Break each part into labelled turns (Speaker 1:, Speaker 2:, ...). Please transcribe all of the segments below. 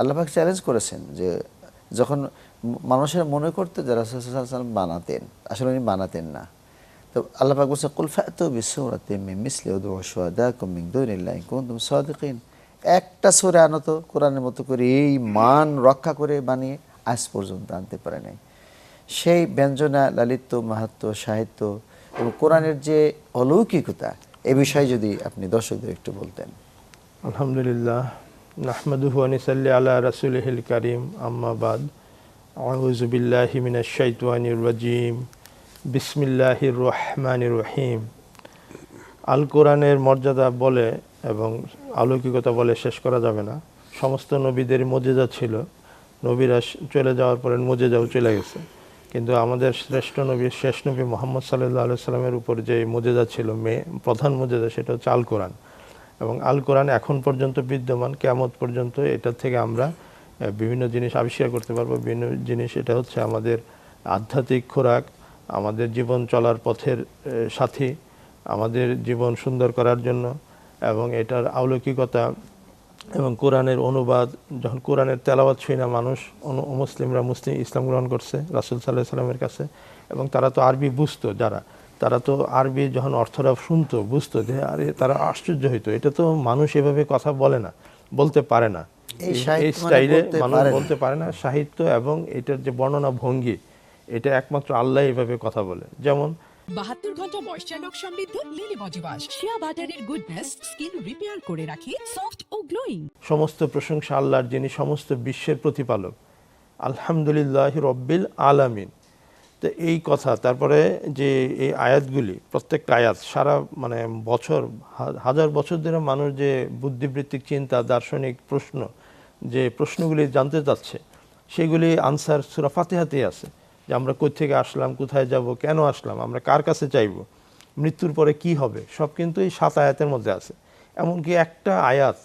Speaker 1: আল্লাহ পাক চ্যালেঞ্জ করেছেন যে যখন মানুষের মনে করতে যে রাসূল সাল্লাল্লাহু আলাইহি ওয়াসাল্লাম বানাতেন, আসলে উনি বানাতেন না। তো আল্লাহ পাক বলছে কুল ফাতু বিসূরাতিন মিন মিসলি উদউ শুহাদাকুম মিন দুনিল্লাহি ইন কুনতুম সাদিকিন। একটা সূরা আনো তো কোরআনের মতো করে এই মান রক্ষা করে বানিয়ে আজ পর্যন্ত আনতে পারে নাই। সেই ব্যঞ্জনা, লালিত্য, মাহাত্ম্য, সাহিত্য এবং কোরআনের যে অলৌকিকতা এ বিষয়ে যদি আপনি দর্শকদের একটু বলতেন।
Speaker 2: আলহামদুলিল্লাহ, নাহমাদুহু ওয়া নুসাল্লি আলা রাসূলিহিল কারীম, আম্মা বাদ। আউযু বিল্লাহি মিনাশ শাইতানির রাজীম। বিসমিল্লাহির রহমানির রহিম। আল কোরআনের মর্যাদা বলে এবং অলৌকিকতা বলে শেষ করা যাবে না। সমস্ত নবীদের মুজিজা ছিল, নবীরা চলে যাওয়ার পরে মুজিজাও চলে গেছে, কিন্তু আমাদের শ্রেষ্ঠ নবী, শেষ নবী মুহাম্মদ সাল্লাল্লাহু আলাইহি সাল্লামের উপর যে মুজিজা ছিল, প্রধান মুজিজা, সেটা হচ্ছে আল কোরআন। এবং আল কোরআন এখন পর্যন্ত বিদ্যমান, কিয়ামত পর্যন্ত এটার থেকে আমরা বিভিন্ন জিনিস আবিষ্কার করতে পারবো। বিভিন্ন জিনিস, এটা হচ্ছে আমাদের আধ্যাত্মিক খোরাক, আমাদের জীবন চলার পথের সাথী, আমাদের জীবন সুন্দর করার জন্য। এবং এটার অলৌকিকতা এবং কোরআনের অনুবাদ, যখন কোরআনের তেলাওয়াত শুনে মানুষ, মুসলিমরা ইসলাম গ্রহণ করছে রাসূল সাল্লাল্লাহু আলাইহি সাল্লামের কাছে। এবং তারা তো আরবি বুঝতো, তারা তো আরবি যখন অর্থটা শুনতো, বুঝতো যে আরে, তারা আশ্চর্য হইতো, এটা তো মানুষ এভাবে কথা বলে না, বলতে পারে না, এই স্টাইলে মানুষ বলতে পারে না। সাহিত্য এবং এটার যে বর্ণনা ভঙ্গি, এটা একমাত্র আল্লাহ এভাবে কথা বলে। যেমন
Speaker 3: 72 ঘন্টা ময়েশ্চার লক সমৃদ্ধ লিলি বডি ওয়াশ, শিয়া বাটারের গুডনেস স্কিন রিপেয়ার করে রাখে সফট ও গ্লোয়িং।
Speaker 2: সমস্ত প্রশংসা আল্লাহর, যিনি সমস্ত বিশ্বের প্রতিপালক। আলহামদুলিল্লাহ রব্বিল আলামিন। তো এই কথা, তারপরে যে এই আয়াতগুলি, প্রত্যেকটা আয়াত সারা বছর, হাজার বছর ধরে মানুষ যে বুদ্ধিবৃত্তিক চিন্তা, দার্শনিক প্রশ্ন, যে প্রশ্নগুলি জানতে চাচ্ছে, সেগুলি আনসার সূরা ফাতিহাতেই আছে। যে আমরা কোথা থেকে আসলাম, কোথায় যাব, কেন আসলাম, আমরা কার কাছে চাইব, মৃত্যুর পরে কি হবে, সব কিন্তু এই 7 আয়াতের মধ্যে আছে। এমনকি একটা আয়াত,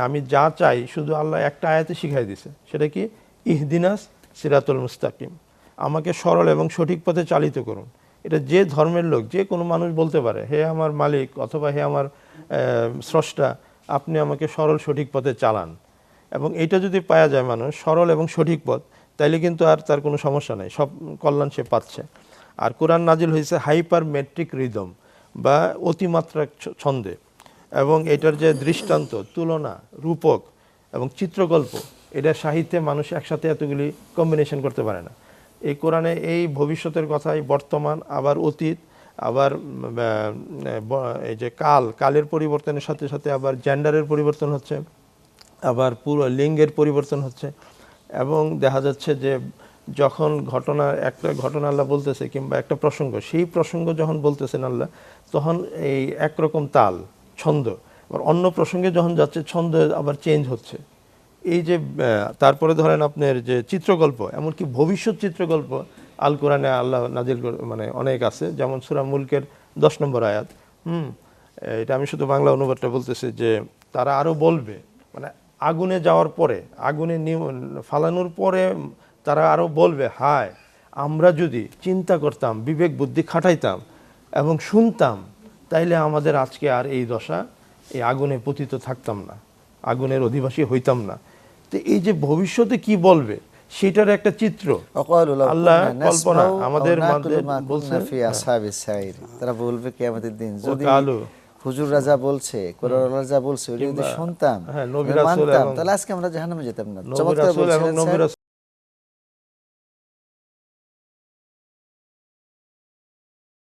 Speaker 2: আমি যা চাই শুধু আল্লাহ একটা আয়াতে শিখাই দিছে, সেটা কি, ইহদিনাস সিরাতুল মুস্তাকিম, আমাকে সরল এবং সঠিক পথে চালিত করুন। এটা যে ধর্মের লোক, যে কোনো মানুষ বলতে পারে, হে আমার মালিক অথবা হে আমার স্রষ্টা, আপনি আমাকে সরল সঠিক পথে চালান। এবং এটা যদি পাওয়া যায় মানুষ, সরল এবং সঠিক পথ, তাইলে কিন্তু আর তার কোনো সমস্যা নেই, সব কল্যাণ সে পাচ্ছে। আর কোরআন নাজিল হয়েছে হাইপার মেট্রিক রিদম বা অতিমাত্রা ছন্দে। এবং এটার যে দৃষ্টান্ত, তুলনা, রূপক এবং চিত্রকল্প, এটা সাহিত্যে মানুষ একসাথে এতগুলি কম্বিনেশন করতে পারে না। এই কোরআনে এই ভবিষ্যতের কথাই, বর্তমান, আবার অতীত, আবার এই যে কালের পরিবর্তনের সাথে সাথে আবার জেন্ডারের পরিবর্তন হচ্ছে, আবার পুরো লিঙ্গের পরিবর্তন হচ্ছে। এবং দেখা যাচ্ছে যে যখন একটা ঘটনা আল্লাহ বলতেছে, কিংবা একটা প্রসঙ্গ, সেই প্রসঙ্গ যখন বলতেছেন আল্লাহ, তখন এই একরকম তাল, ছন্দ, আবার অন্য প্রসঙ্গে যখন যাচ্ছে, ছন্দ আবার চেঞ্জ হচ্ছে। এই যে তারপরে ধরেন আপনার যে চিত্রকল্প, এমনকি ভবিষ্যৎ চিত্রকল্প আল কোরআনে আল্লাহ নাজিল অনেক আছে। যেমন সূরা মুলকের 10 নম্বর আয়াত। এটা আমি শুধু বাংলা অনুবাদটা বলতেছি, যে তারা আরো বলবে, আগুনে যাওয়ার পরে, আগুনে ফালানোর পরে তারা আরো বলবে, হায় আমরা যদি চিন্তা করতাম, বিবেক বুদ্ধি খাটাইতাম এবং শুনতাম, তাইলে আমাদের আজকে আর এই দশা, এই আগুনে পতিত থাকতাম না, আগুনের অধিবাসী হইতাম না। তো এই যে ভবিষ্যতে কি বলবে, সেটার একটা চিত্র আল্লাহ কল্পনা আমাদের মধ্যে বলছে।
Speaker 1: তারা বলবে কিয়ামতের দিন, যদি হুজুর রাজা বলছে, কোরআন রাজা বলছে, যদি শুনতাম,
Speaker 2: নবী রাসূল,
Speaker 1: তাহলে আজকে আমরা জাহান্নামে যেতাম না।
Speaker 2: নবী রাসূল এবং নবী রাসূল